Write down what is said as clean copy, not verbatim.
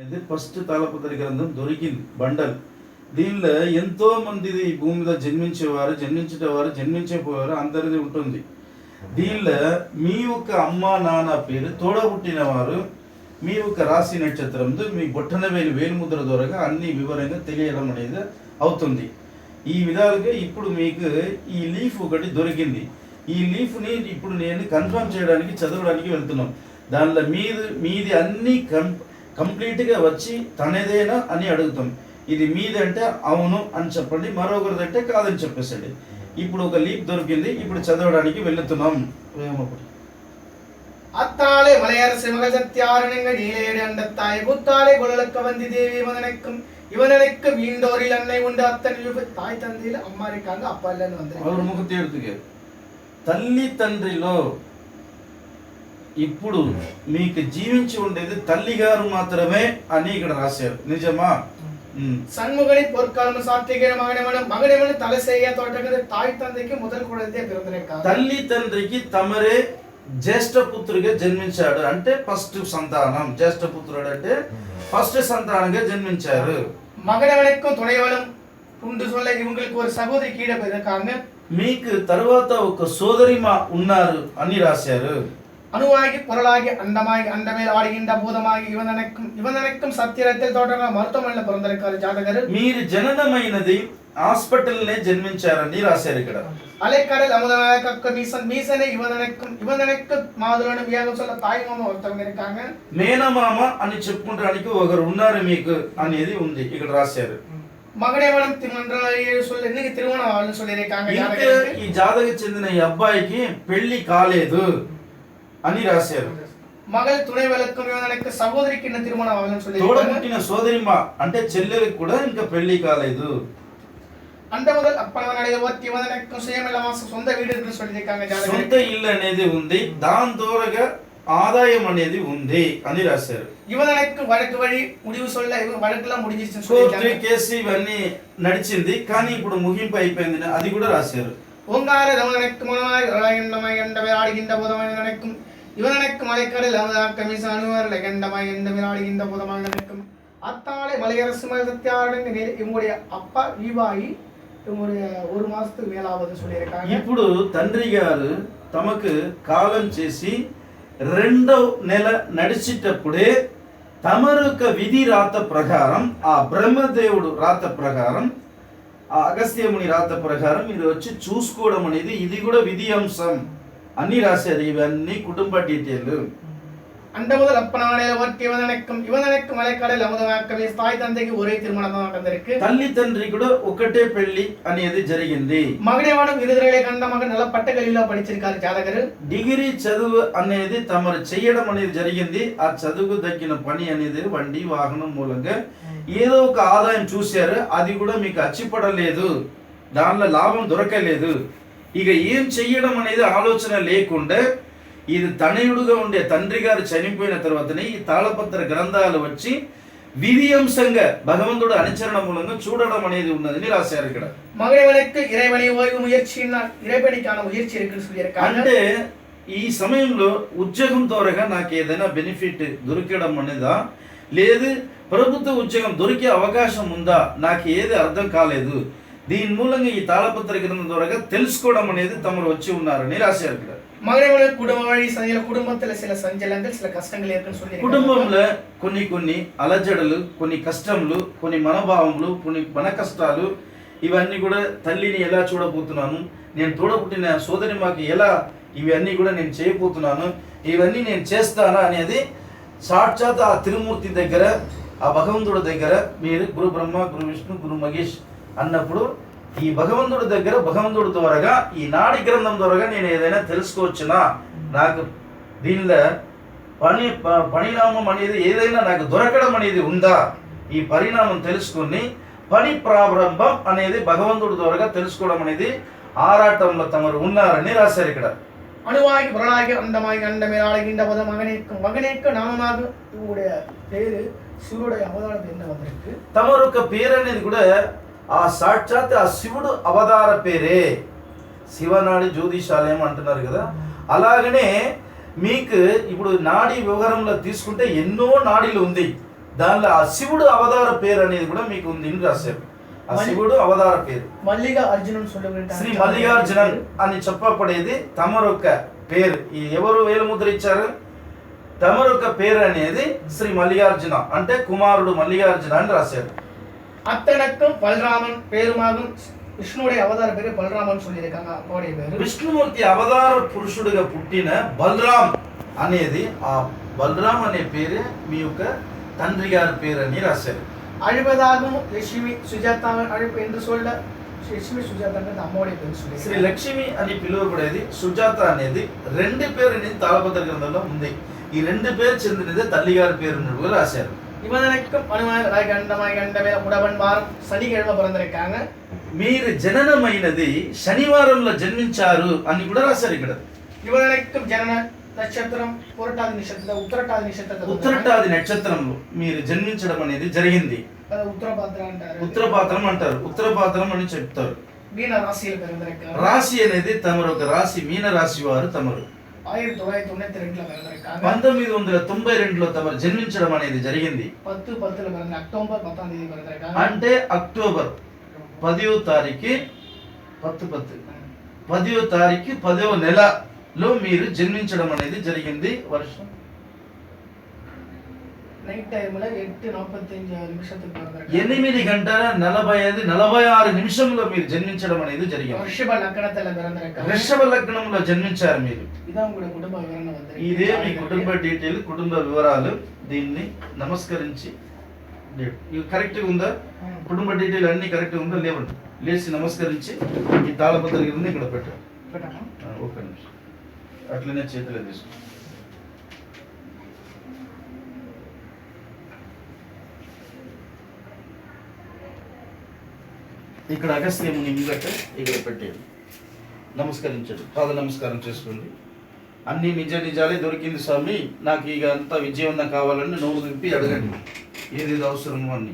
ఇది ఫస్ట్ తాళపత్ర గ్రంథం దొరికింది బండల్. దీనిలో ఎంతో మంది భూమి మీద జన్మించేపోయేవారు అందరిది ఉంటుంది. దీనిలో మీ యొక్క అమ్మ నాన్న పేరు తోడబుట్టిన వారు మీ యొక్క రాశి నక్షత్రంతో మీ బొట్టన వేలుముద్ర ద్వారా అన్ని వివరంగా తెలియడం అనేది అవుతుంది. ఈ విధాలుగా ఇప్పుడు మీకు ఈ లీఫ్ ఒకటి దొరికింది. ఈ లీఫ్ని ఇప్పుడు నేను కన్ఫర్మ్ చేయడానికి చదవడానికి వెళ్తున్నాం. దానిలో మీది అన్ని కంప్లీట్గా వచ్చి తనదేనా అని అడుగుతాం. ఇది మీదంటే అవును అని చెప్పండి, మరొకరిదంటే కాదని చెప్పేసండి. ఇప్పుడు ఒక లీఫ్ దొరికింది, ఇప్పుడు చదవడానికి వెళ్తున్నాం. அத்தாலே மலையார் சிமகசத்தியாரனங்க நீலேடு அண்டத்தாய் புத்தாலே குழலுக்க வந்தி தேவி இவனனைக்கு வீண்டோரில் அன்னை உண்டு அத்தனை தாய் தந்தையில அம்மா இருக்காங்க, அப்பா இல்லைன்னு வந்து அவர் ముఖத்தை எடுத்துக்க. తల్లి తండ్రిలో ఇప్పుడు మీకు జీవించి ఉండేది తల్లిగారు మాత్రమే అని ఇక్కడ రాశారు. నిజమా? சண்முகனை பொற்காலம் சாத்திகிற மகனவன் தலை செய்ய தோட்டங்கிற தாய் தந்தைக்கு முதல் குழந்தை பிறந்திருக்காங்க. తల్లి తండ్రికి తమరే జ్యేష్ఠ పుత్రుడిగా జన్మించాడు అంటే ఫస్ట్ సంతానం. జ్యేష్ఠ పుత్రుడు అంటే ఫస్ట్ సంతానంగా జన్మించారు. మగనవనుக்கும் துணைவனும் உண்டு சொல்ல இவங்களுக்கு ஒரு சகோதரி கீழே பிறக்காங்க. మీకు తర్వాత ఒక సోదరిమా ఉన్నారు అని రాశారు. அணுவாகி பொருளாகி அண்டமாகி அண்டமேல் ஆடுகின்ற பூதமாகி இவனனைக்கும் சத்திரத்தில் தோட்டங்க மருத்துவமனையில் பிறந்திருக்காரு ஜாதகர். మీరు జననమైనది హాస్పిటల్నే జన్మించారని రాశారు ఇక్కడ. அலைக்கடல் அமுதனாக மீசனை இவனனைக்கு మాదులను వియాగం சொல்ல தாய் మామ ஒருத்தவங்க இருக்காங்க. మేనమామ అని చెప్పుకోవడానికి ఒకరు ఉన్నారు మీకు అనేది ఉంది ఇక్కడ రాశారు. మగడేవడం తిరుమల இன்னைக்கு திருமணம் ஆகணும்னு சொல்லியிருக்காங்க. ఈ జాతక చెందిన ఈ అబ్బాయికి పెళ్లి కాలేదు అని రాశారు. మగల్ తుణై వెలక్కం ఇవననకు సహోదరికి ఇన్న తిరుమణం ఆగలని சொல்லி తోడబుట్టిన సోదరిమ అంటే చెల్లెలికి కూడా ఇంకా పెళ్లి కాలేదు. అంత మొదలు అప్పనవన అడిగవత్తి ఇవననకు సేమల సొంత వీడు இருக்குன்னு சொல்லியிருக்காங்க. సొంత ఇల్లు అనేది ఉంది, దాని తోరగా ఆదాయం అనేది ఉంది అని రాశారు. ఇవననకు వడకు వడి ముడివు சொல்ல వడకులా ముడిజించి కోర్టు కేసు ఇవన్నీ నడిచింది, కానీ ఇప్పుడు ముగింపు అయిపోయింది అది కూడా రాశారు. ఓంకార రమణనకు మనమాయి రాయండమై ఎండవే ఆడిగిండ బోధమై ననకు இவனனைக்கு மலைக்கடல் அமுதாக்கமிச அணுவர் லெகண்டமாய் எந்த வினாடுகின்ற புதமாக நடக்கும். அத்தாலே மலையரசு மதத்தியாருடன் இவங்களுடைய அப்பா வீவாயி இவங்களுடைய 1 மாசத்துக்கு மேலாவது சொல்லியிருக்காங்க. ఇప్పుడు తండ్రి గారు తమకు కాలం చేసి 2వ నెల నడిచేటప్పుడే తమరుక విధి రాత ప్రకారం ఆ బ్రహ్మదేవుడు రాత ప్రకారం ఆ అగస్త్యముని రాత ప్రకారం మీరు వచ్చి చూసుకోవడం అనేది ఇది కూడా విధి అంశం అని రాశారు. ఇవన్నీ కుటుంబ డీటెయిల్. అంత మొదలు అప్పనాడేల వట్టి ఇవననకు మలైకడల్ అముదమాకమి తాయి తండ్రికి ఒరే తిరుమణం நடந்திருக்கு. తల్లి తండ్రి కూడా ఒకటే పెళ్లి అనేది జరిగింది. మగడేవాడు విరుదరేలే కండ మగ నల్ల పట్టగలిలో படிச்சிருக்காரு జాతకరు. డిగ్రీ చదువు అనేది తమరు చేయడం అనేది జరిగింది. ఆ చదువుకు దక్కిన పని అనేది వండి వాహనం మూలంగా ఏదో ఒక ఆదాయం చూశారు, అది కూడా మీకు అచ్చిపడలేదు, దానిలో లాభం దొరకలేదు. ఇక ఏం చెయ్యడం అనేది ఆలోచన లేకుండా ఇది తనయుడుగా ఉండే తండ్రి గారు చనిపోయిన తర్వాతనే ఈ తాళపత్ర గ్రంథాలు వచ్చి విధి అంశంగా భగవంతుడు అనుచరణ మూలంగా చూడడం అనేది ఉన్నదని రాశారు ఇక్కడ. మగడేవనకు ఇరైవని ఓய்வு முயற்சினா இறைபணிக்கான முயற்சி இருக்குன்னு சொல்லியிருக்காங்க. అంటే ఈ సమయంలో ఉద్యోగం ద్వారా నాకు ఏదైనా బెనిఫిట్ దొరకడం అనేదా, లేదు ప్రభుత్వ ఉద్యోగం దొరికే అవకాశం ఉందా, నాకు ఏది అర్థం కాలేదు. దీని మూలంగా ఈ తాళపత్ర గ్రంథం ద్వారా తెలుసుకోవడం అనేది తమరు వచ్చి ఉన్నారని రాశారు ఇక్కడ. మగడేవన కుటుంబ వழி సంజల కుటుంబத்துல சில సంజలంగా சில కష్టంగా இருக்குன்னு சொல்லியிருக்காங்க. కుటుంబంలో కొన్ని అలజడులు, కొన్ని కష్టములు, కొన్ని మనోభావములు, కొన్ని మన కష్టాలు, ఇవన్నీ కూడా తల్లిని ఎలా చూడబోతున్నాను, నేను తోడపుట్టిన సోదరి మాకు ఎలా ఇవన్నీ కూడా నేను చేయబోతున్నాను, ఇవన్నీ నేను చేస్తానా అనేది సాక్షాత్ ఆ తిరుమూర్తి దగ్గర ఆ భగవంతుడి దగ్గర మీరు గురు బ్రహ్మ గురు విష్ణు గురు మహేష్ అన్నప్పుడు ఈ భగవంతుడి దగ్గర భగవంతుడి ద్వారా ఈ నాడి గ్రంథం ద్వారా నేను ఏదైనా తెలుసుకోవచ్చునా, నాకు దీనిలో పరిణామం అనేది ఏదైనా నాకు దొరకడం అనేది ఉందా, ఈ పరిణామం తెలుసుకుని పని ప్రారంభం అనేది భగవంతుడి ద్వారా తెలుసుకోవడం అనేది ఆరాటంలో తమరు ఉన్నారని రాశారు ఇక్కడ. அணுவாகி புறளாகி அண்டமாகி அண்டமேல் ஆடுகின்ற போது மகனேக்கு நாமமாக இவருடைய பேரு சிவருடைய அவதாரம் என்ன வந்திருக்கு. తమరొక పేరు అనేది కూడా ఆ సాక్షాత్ ఆ శివుడు అవతార పేరే. శివనాడి జ్యోతిషాలయం అంటున్నారు కదా, అలాగనే మీకు ఇప్పుడు నాడీ వ్యవహారంలో తీసుకుంటే ఎన్నో నాడీలు ఉంది. దానిలో ఆ శివుడు అవతార పేరు అనేది కూడా మీకు ఉంది అని రాశారు. ఆ శివుడు అవతార పేరు మల్లిగా అర్జునుడు சொல்லுகிறார். శ్రీ మల్లికార్జునన్ అని చెప్పబడేది తమరొక్క పేరు. ఈ ఎవరు వేలుముద్ర ఇచ్చారు? తమరొక్క పేరు అనేది శ్రీ మల్లికార్జున అంటే కుమారుడు మల్లికార్జున అని రాశారు. அத்தனக்கும் பல்ராமன் பேருமாகும் விஷ்ணுடைய அவதார பேரு பல்ராமன் சொல்லியிருக்காங்க. அப்பாவுடைய பேரு విష్ణుమూర్తి అవతార పురుషుడిగా పుట్టిన బలరామ్ అనేది ఆ బలరామ్ అనే పేరు మీ యొక్క తండ్రి గారి పేరు అని రాశారు. அழுவதாகவும் லட்சுமி சுஜாதா அழுப்பு என்று சொல்ல లక్ష్మి సుజాత అంటే అమ్మోడి పేరు శ్రీ లక్ష్మి అని పిలువబడేది సుజాత అనేది రెండు పేరు అనేది తాళపత్ర గ్రంథంలో ఉంది. ఈ రెండు పేరు చెందినదే తల్లి గారి పేరు కూడా రాశారు. இவனுக்கும் அனுமாய் கண்டமாய் கண்டவே உடவன் வாரம் சனிக்கிழமை பிறந்திருக்காங்க. మీరు జననమైనది శనివారంలో జన్మించారు అని కూడా రాశారు ఇక్కడ. இவனுக்கும் ஜனன నక్షత్రం పురటాది నక్షత్రం ఉత్తరటాది నక్షత్రం ఉత్తరటాది నక్షత్రంలో మీరు జన్మించడం అనేది జరిగింది. ఉత్తరపాత్ర అంటారు. ఉత్తరపాత్రం అంటారు. ఉత్తరపాత్రం అని చెప్తారు. మీన రాశిలో పిறந்திருக்காங்க. రాశి అనేది తమరు ఒక రాశి. మీన రాశి వారు తమరు 1992లో పిறந்திருக்காங்க. 1992లో తమరు జన్మించడం అనేది జరిగింది. 10/10లో పిறந்த అక్టోబర్ 10వ తేదీ పిறந்திருக்காங்க. అంటే అక్టోబర్ 10వ తారీఖు 10వ తారీఖు 10వ నెలలో మీరు జన్మించడం అనేది జరిగింది. వర్షం నైట్ టైంలో 8:45 నిమిషాలకు పిறந்திருக்காங்க. 8 గంటల 46 నిమిషంలో మీరు జన్మించడం అనేది జరిగింది. వృషభ లగ్నతల పిறந்திருக்காங்க. వృషభ లగ్నంలో జన్మించారు మీరు. ఇదా కూడా కుటుంబ వివరణ ఉంది. ఇదే మీ కుటుంబ డీటెయిల్, కుటుంబ వివరాలు. దీన్ని నమస్కరించి ఇవి కరెక్ట్గా ఉందా? కుటుంబ డీటెయిల్ అన్ని కరెక్ట్గా ఉందా? లేవండి. లేచి నమస్కరించి ఈ తాళపత్ర కింద ఇక్కడ పెట్టారు. ఒక్క నిమిషం అట్లనే చేతిలో తీసుకో. ఇక్కడ అగస్త్యముని ముంగట ఇక్కడ పెట్టేది. నమస్కరించండి. పాద నమస్కారం చేసుకోండి. అన్ని నిజాలే దొరికింది స్వామి, నాకు ఇక అంతా విజయవంతం కావాలని నోరు నింపి అడగండి ఏదేది అవసరమో అన్ని.